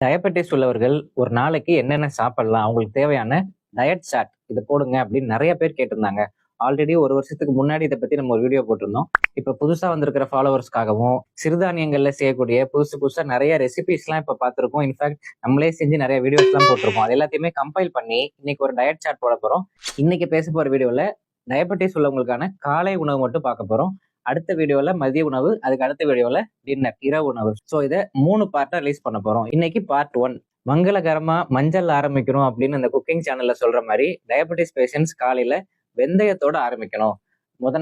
Diabetes உள்ளவர்கள் ஒரு நாளைக்கு என்னென்ன சாப்பிடலாம்? அவங்களுக்கு தேவையான டயட் சார்ட் இத போடுங்க அப்படின்னு நெறைய பேர் கேட்டிருந்தாங்க. ஆல்ரெடி 1 வருஷத்துக்கு முன்னாடி இத பத்தி நம்ம ஒரு வீடியோ போட்டிருந்தோம். இப்ப புதுசா வந்திருக்கிற ஃபாலோவர்ஸ்க்காகவும், சிறுதானியங்கள்ல செய்யக்கூடிய புதுசு புதுசா நெறைய ரெசிபீஸ்லாம் இப்ப பார்த்திருக்கோம். இன்ஃபாக்ட் நம்மளே செஞ்சு நெறைய வீடியோஸ்லாம் போட்டிருக்கோம். அது எல்லாத்தையுமே கம்பைல் பண்ணி இன்னைக்கு ஒரு டயட் சார்ட் போடப் போறோம். இன்னைக்கு பேச போற வீடியோல டயபெட்டிஸ் உள்ளவங்களுக்கான காலை உணவு மட்டும் பார்க்க போறோம். அடுத்த வீடியோல மதிய உணவு, அதுக்கு அடுத்த வீடியோல டின்னர், இரவு உணவு. சோ இத 3 பார்ட்டா ரிலீஸ் பண்ண போறோம். இன்னைக்கு பார்ட் 1. மங்களகரமா மஞ்சள் ஆரம்பிக்கணும் அப்படின்னு இந்த குக்கிங் சேனல்ல சொல்ற மாதிரி டயபெட்டிஸ் பேஷண்ட்ஸ் காலையில வெந்தயத்தோட ஆரம்பிக்கணும்.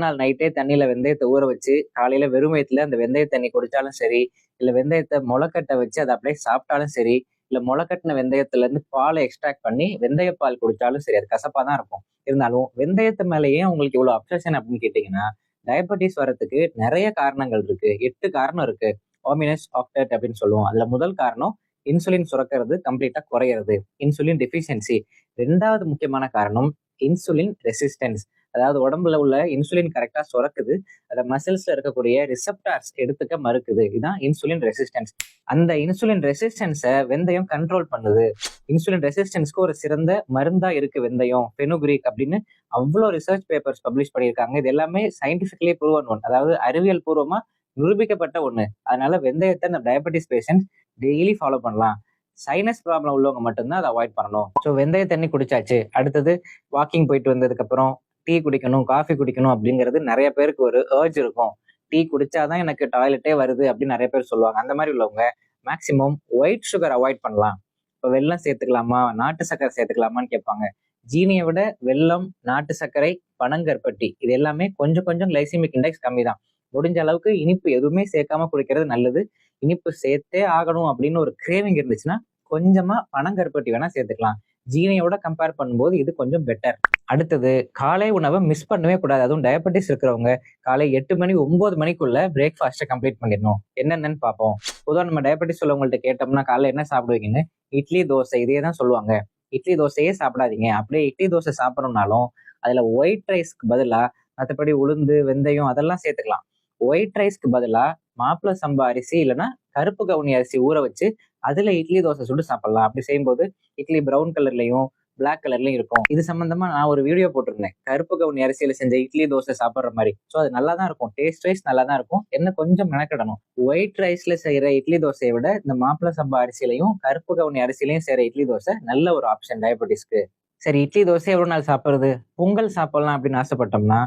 நாள் நைட்டே தண்ணியில வெந்தயத்தை ஊற வச்சு காலையில வெறும் வயித்துல அந்த வெந்தய தண்ணி குடிச்சாலும் சரி, இல்ல வெந்தயத்தை முளைக்கட்ட வச்சு அதை அப்படியே சாப்பிட்டாலும் சரி, இல்ல முளைக்கட்டின வெந்தயத்துல இருந்து பாலை எக்ஸ்ட்ராக்ட் பண்ணி வெந்தய பால் குடிச்சாலும் சரி, அது கசப்பா தான் இருக்கும். இருந்தாலும் வெந்தயத்து மேல ஏன் உங்களுக்கு இவ்வளவு அப்சஷன் அப்படின்னு கேட்டீங்கன்னா, டயபெட்டிஸ் வரதுக்கு நிறைய காரணங்கள் இருக்கு. 8 காரணம் இருக்கு. ஹோமினஸ் ஆக்டேட் அப்படின்னு சொல்லுவோம். அதுல முதல் காரணம் இன்சுலின் சுரக்கிறது கம்ப்ளீட்டா குறையிறது, இன்சுலின் டெஃபிஷியன்சி. 2வது முக்கியமான காரணம் இன்சுலின் ரெசிஸ்டன்ஸ். அதாவது உடம்புல உள்ள இன்சுலின் கரெக்டா சுரக்குது, அதை மசில்ஸ்ல இருக்கக்கூடிய ரிசப்டார்ஸ் எடுத்துக்க மறுக்குது. இதுதான் இன்சுலின் ரெசிஸ்டன்ஸ். அந்த இன்சுலின் ரெசிஸ்டன்ஸை வெந்தயம் கண்ட்ரோல் பண்ணுது. இன்சுலின் ரெசிஸ்டன்ஸ்க்கு ஒரு சிறந்த மருந்தா இருக்கு வெந்தயம், ஃபெனுக்ரீக் அப்படின்னு அவ்வளோ ரிசர்ச் பேப்பர்ஸ் பப்ளிஷ் பண்ணியிருக்காங்க. இது எல்லாமே சயின்டிபிக்கலி ப்ரூவன் ஒன், அதாவது அறிவியல் பூர்வமா நிரூபிக்கப்பட்ட ஒண்ணு. அதனால வெந்தயத்தை இந்த டயபெட்டிஸ் பேஷண்ட் டெய்லி ஃபாலோ பண்ணலாம். சைனஸ் ப்ராப்ளம் உள்ளவங்க மட்டும்தான் அதை அவாய்ட் பண்ணணும். ஸோ வெந்தய தண்ணி குடிச்சாச்சு. அடுத்தது வாக்கிங் போயிட்டு வந்ததுக்கு அப்புறம் டீ குடிக்கணும், காஃபி குடிக்கணும் அப்படிங்கிறது நிறைய பேருக்கு ஒரு ஏர்ஜ் இருக்கும். டீ குடிச்சாதான் எனக்கு டாய்லெட்டே வருது அப்படின்னு நிறைய பேர் சொல்லுவாங்க. அந்த மாதிரி உள்ளவங்க மேக்சிமம் ஒயிட் சுகர் அவாய்ட் பண்ணலாம். இப்போ வெல்லம் சேர்த்துக்கலாமா, நாட்டு சர்க்கரை சேர்த்துக்கலாமான்னு கேட்பாங்க. ஜீனியை விட வெல்லம், நாட்டு சர்க்கரை, பனங்கற்பட்டி இது எல்லாமே கொஞ்சம் கொஞ்சம் கிளைசிமிக் இண்டெக்ஸ் கம்மி தான். முடிஞ்ச அளவுக்கு இனிப்பு எதுவுமே சேர்க்காம குடிக்கிறது நல்லது. இனிப்பு சேர்த்தே ஆகணும் அப்படின்னு ஒரு கிரேவிங் இருந்துச்சுன்னா கொஞ்சமா பனங்கருப்பட்டி வேணா சேர்த்துக்கலாம். ஜீனியோட கம்பேர் பண்ணும்போது இது கொஞ்சம் பெட்டர். அடுத்தது காலை உணவை மிஸ் பண்ணவே கூடாது. அதுவும் டயபெட்டிஸ் இருக்கிறவங்க காலை 8 மணி 9 மணிக்குள்ள பிரேக்ஃபாஸ்ட்டை கம்ப்ளீட் பண்ணிடணும். என்னென்னு பார்ப்போம். பொதுவாக நம்ம டயபெட்டிஸ் உள்ளவங்கள்ட்ட கேட்டோம்னா காலைல என்ன சாப்பிடுவீங்கன்னு இட்லி தோசை இதே தான் சொல்லுவாங்க. இட்லி தோசையே சாப்பிடாதீங்க. அப்படியே இட்லி தோசை சாப்பிடணும்னாலும் அதுல ஒயிட் ரைஸ்க்கு பதிலா மற்றபடி உளுந்து, வெந்தயம் அதெல்லாம் சேர்த்துக்கலாம். ஒயிட் ரைஸ்க்கு பதிலா மாப்பிள சம்பா அரிசி இல்லைன்னா கருப்பு கவுனி அரிசி ஊற வச்சு அதுல இட்லி தோசை சுட்டு சாப்பிடலாம். அப்படி செய்யும்போது இட்லி பிரவுன் கலர்லயும் பிளாக் கலர்லயும் இருக்கும். இது சம்பந்தமா நான் ஒரு வீடியோ போட்டிருந்தேன், கருப்பு கவுனி அரிசியில செஞ்ச இட்லி தோசை சாப்பிடுற மாதிரி. ஸோ அது நல்லா தான் இருக்கும், டேஸ்ட் வைஸ் நல்லா தான் இருக்கும். என்ன கொஞ்சம் மெனக்கிடணும். ஒயிட் ரைஸ்ல செய்யற இட்லி தோசையை விட இந்த மாப்பிள சம்பா அரிசியிலையும் கருப்பு கவுனி அரிசிலையும் செய்யற இட்லி தோசை நல்ல ஒரு ஆப்ஷன் டயபெட்டிஸ்க்கு. சரி, இட்லி தோசை எவ்வளவு நாள் சாப்பிடுறது? பொங்கல் சாப்பிடலாம் அப்படின்னு ஆசைப்பட்டோம்னா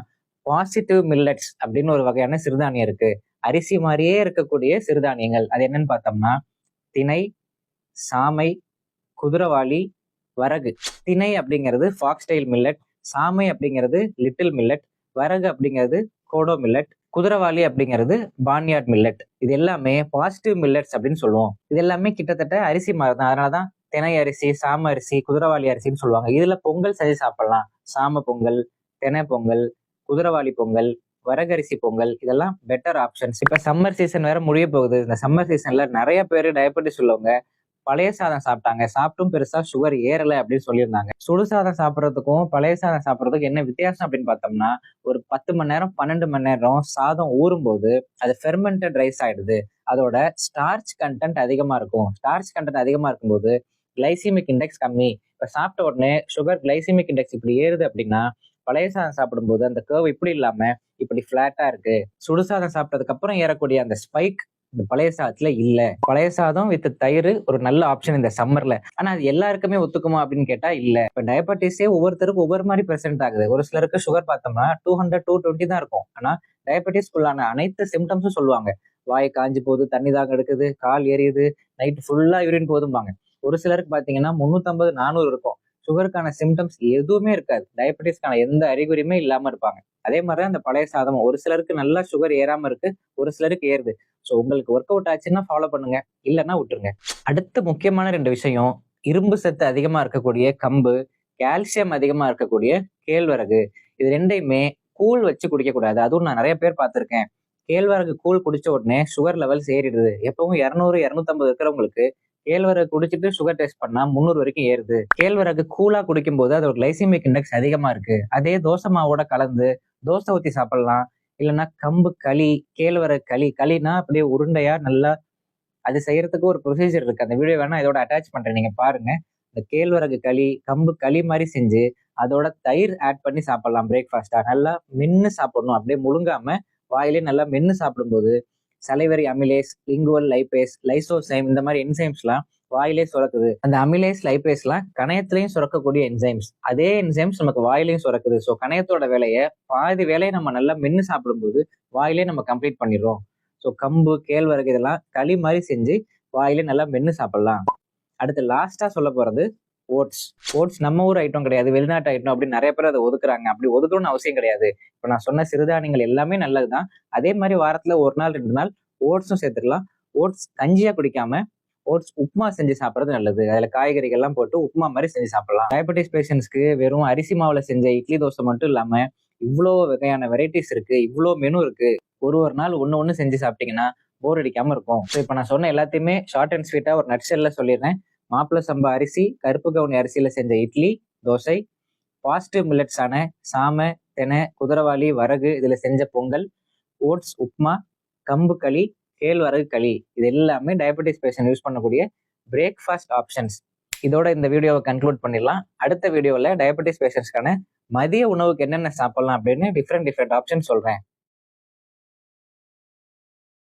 பாசிட்டிவ் மில்லட்ஸ் அப்படின்னு ஒரு வகையான சிறுதானியம் இருக்கு. அரிசி மாதிரியே இருக்கக்கூடிய சிறுதானியங்கள் அது என்னன்னு பார்த்தோம்னா திணை, சாமை, குதிரவாளி, வரகு. திணை அப்படிங்கிறது ஃபாக்ஸ்டைல் மில்லட், சாமை அப்படிங்கிறது லிட்டில் மில்லட், வரகு அப்படிங்கிறது கோடோ மில்லட், குதிரவாளி அப்படிங்கிறது பான்யார்ட் மில்லட். இது எல்லாமே பாசிட்டிவ் மில்லட்ஸ் அப்படின்னு சொல்லுவோம். இது எல்லாமே கிட்டத்தட்ட அரிசி மாதிரி தான். அதனாலதான் திணை அரிசி, சாம அரிசி, குதிரவாளி அரிசின்னு சொல்லுவாங்க. இதுல பொங்கல் செஞ்சு சாப்பிடலாம். சாம பொங்கல், திணை பொங்கல், குதிரவாளி பொங்கல், வரகரிசி பொங்கல் இதெல்லாம் பெட்டர் ஆப்ஷன்ஸ். இப்ப சம்மர் சீசன் வேற முடிய போகுது. இந்த சம்மர் சீசன்ல நிறைய பேர் டயபெட்டிஸ் உள்ளவங்க பழைய சாதம் சாப்பிட்டாங்க, சாப்பிட்டும் பெருசா சுகர் ஏறலை அப்படின்னு சொல்லியிருந்தாங்க. சுடு சாதம் சாப்பிட்றதுக்கும் பழைய சாதம் சாப்பிட்றதுக்கும் என்ன வித்தியாசம் அப்படின்னு பார்த்தோம்னா, ஒரு 10 மணி நேரம் 12 மணி நேரம் சாதம் ஊறும் போது அது ஃபெர்மெண்டட் ரைஸ் ஆயிடுது. அதோட ஸ்டார்ச் கண்டென்ட் அதிகமா இருக்கும். ஸ்டார்ச் கண்டென்ட் அதிகமா இருக்கும்போது கிளைசிமிக் இண்டெக்ஸ் கம்மி. இப்ப சாப்பிட்ட உடனே சுகர் கிளைசிமிக் இண்டெக்ஸ் இப்படி ஏறுது அப்படின்னா, பழைய சாதம் சாப்பிடும்போது அந்த கர்வ் இப்படி இல்லாம இப்படி பிளாட்டா இருக்கு. சுடுசாதம் சாப்பிட்டதுக்கு அப்புறம் ஏறக்கூடிய அந்த ஸ்பைக் இந்த பழைய சாதத்துல இல்ல. பழைய சாதம் வித் தயிர் ஒரு நல்ல ஆப்ஷன் இந்த சம்மர்ல. ஆனா அது எல்லாருக்குமே ஒத்துக்குமா அப்படின்னு கேட்டா இல்ல. இப்ப டயபெட்டிஸே ஒவ்வொருத்தருக்கும் ஒவ்வொரு மாதிரி பிரசன்ட் ஆகுது. ஒரு சிலருக்கு சுகர் பார்த்தோம்னா 200 220 தான் இருக்கும். ஆனா டயபெட்டிஸ்குள்ளான அனைத்து சிம்டம்ஸும் சொல்லுவாங்க. வாய் காஞ்சி போகுது, தண்ணி தாகம் எடுக்குது, கால் எரியுது, நைட் ஃபுல்லா யூரின் போதும்பாங்க. ஒரு சிலருக்கு பாத்தீங்கன்னா 350 400 இருக்கும். சுகருக்கான சிம்டம்ஸ் எதுவுமே இருக்காது. டயபெட்டிஸ்க்கான எந்த அறிகுறியுமே இல்லாம இருப்பாங்க. அதே மாதிரிதான் அந்த பழைய சாதம். ஒரு சிலருக்கு நல்லா சுகர் ஏறாம இருக்கு, ஒரு சிலருக்கு ஏறுது. ஸோ உங்களுக்கு ஒர்க் அவுட் ஆச்சுன்னா ஃபாலோ பண்ணுங்க, இல்லைன்னா விட்டுருங்க. அடுத்த முக்கியமான 2 விஷயம், இரும்பு சத்து அதிகமா இருக்கக்கூடிய கம்பு, கால்சியம் அதிகமா இருக்கக்கூடிய கேழ்வரகு. இது ரெண்டையுமே கூழ் வச்சு குடிக்க கூடாது. அதுவும் நான் நிறைய பேர் பார்த்திருக்கேன். கேழ்வரகு கூழ் குடிச்ச உடனே சுகர் லெவல்ஸ் ஏறிடுது. எப்பவும் 200 250 இருக்கிறவங்களுக்கு கேழ்வரகு குடிச்சிட்டு சுகர் டெஸ்ட் பண்ணா 300 வரைக்கும் ஏறுது. கேழ்வரகு கூலா குடிக்கும் போது அதோட கிளைசிமிக் இண்டெக்ஸ் அதிகமா இருக்கு. அதே தோசை மாவோட கலந்து தோசை ஊத்தி சாப்பிடலாம். இல்லைன்னா கம்பு களி, கேழ்வரகு களி. களினா அப்படியே உருண்டையா நல்லா அது செய்யறதுக்கு ஒரு ப்ரொசீஜர் இருக்கு. அந்த வீடியோ வேணா இதோட அட்டாச் பண்றேன், நீங்க பாருங்க. இந்த கேழ்வரகு களி, கம்பு களி மாதிரி செஞ்சு அதோட தயிர் ஆட் பண்ணி சாப்பிடலாம் பிரேக்ஃபாஸ்டா. நல்லா மென்னு சாப்பிடணும், அப்படியே முழுங்காம வாயிலே நல்லா மென்னு சாப்பிடும்போது salivary amylase, lingual lipase, lysozyme இந்த மாதிரி என்சைம்ஸ்லாம் வாயிலே சுரக்குது. அந்த அமிலேஸ் லைபேஸ்லாம் கணையத்திலையும் சுரக்கக்கூடிய என்சைம்ஸ். அதே என்சைம்ஸ் நமக்கு வாயிலையும் சுரக்குது. ஸோ கணையத்தோட வேலையை பாதி வேலையை நம்ம நல்லா மென்னு சாப்பிடும்போது வாயிலே நம்ம கம்ப்ளீட் பண்ணிடுறோம். ஸோ கம்பு, கேழ்வரகு இதெல்லாம் களி மாதிரி செஞ்சு வாயிலே நல்லா மென்னு சாப்பிடலாம். அடுத்து லாஸ்டா சொல்ல போறது ஓட்ஸ். ஓட்ஸ் நம்ம ஊர் ஐட்டம் கிடையாது, வெளிநாட்டு ஐட்டம் அப்படின்னு நிறைய பேர் அதை ஒதுக்குறாங்க. அப்படி ஒதுக்கணும்னு அவசியம் கிடையாது. இப்போ நான் சொன்ன சிறுதானியங்கள் எல்லாமே நல்லதுதான். அதே மாதிரி வாரத்துல 1 நாள் 2 நாள் ஓட்ஸும் சேர்த்துக்கலாம். ஓட்ஸ் கஞ்சியா குடிக்காம ஓட்ஸ் உப்புமா செஞ்சு சாப்பிட்றது நல்லது. அதுல காய்கறிகள் எல்லாம் போட்டு உப்புமா மாதிரி செஞ்சு சாப்பிடலாம். டயபெட்டிஸ் பேஷண்ட்ஸ்க்கு வெறும் அரிசி மாவுல செஞ்ச இட்லி தோசை மட்டும் இல்லாம இவ்வளோ வகையான வெரைட்டிஸ் இருக்கு, இவ்வளோ மெனு இருக்கு. ஒரு நாள் ஒண்ணு செஞ்சு சாப்பிட்டீங்கன்னா போர் அடிக்காம இருக்கும். ஸோ இப்போ நான் சொன்ன எல்லாத்தையுமே ஷார்ட் அண்ட் ஸ்வீட்டா ஒரு நட்ஷெல்ல சொல்லிடுறேன். மாப்பிள்ளை சம்பா அரிசி, கருப்பு கவுனி அரிசியில செஞ்ச இட்லி தோசை, பாசிட்டிவ் மில்லட்ஸான சாமை, தெனை, குதிரவாளி, வரகு இதுல செஞ்ச பொங்கல், ஓட்ஸ் உப்மா, கம்பு களி, கேழ்வரகு களி, இது எல்லாமே டயபெட்டிஸ் பேஷண்ட் யூஸ் பண்ணக்கூடிய பிரேக்ஃபாஸ்ட் ஆப்ஷன்ஸ். இதோட இந்த வீடியோவை கன்க்ளூட் பண்ணிடலாம். அடுத்த வீடியோவில் டயபெட்டிஸ் பேஷண்ட்ஸ்க்கான மதிய உணவுக்கு என்னென்ன சாப்பிடலாம் அப்படின்னு டிஃப்ரெண்ட் ஆப்ஷன் சொல்றேன்.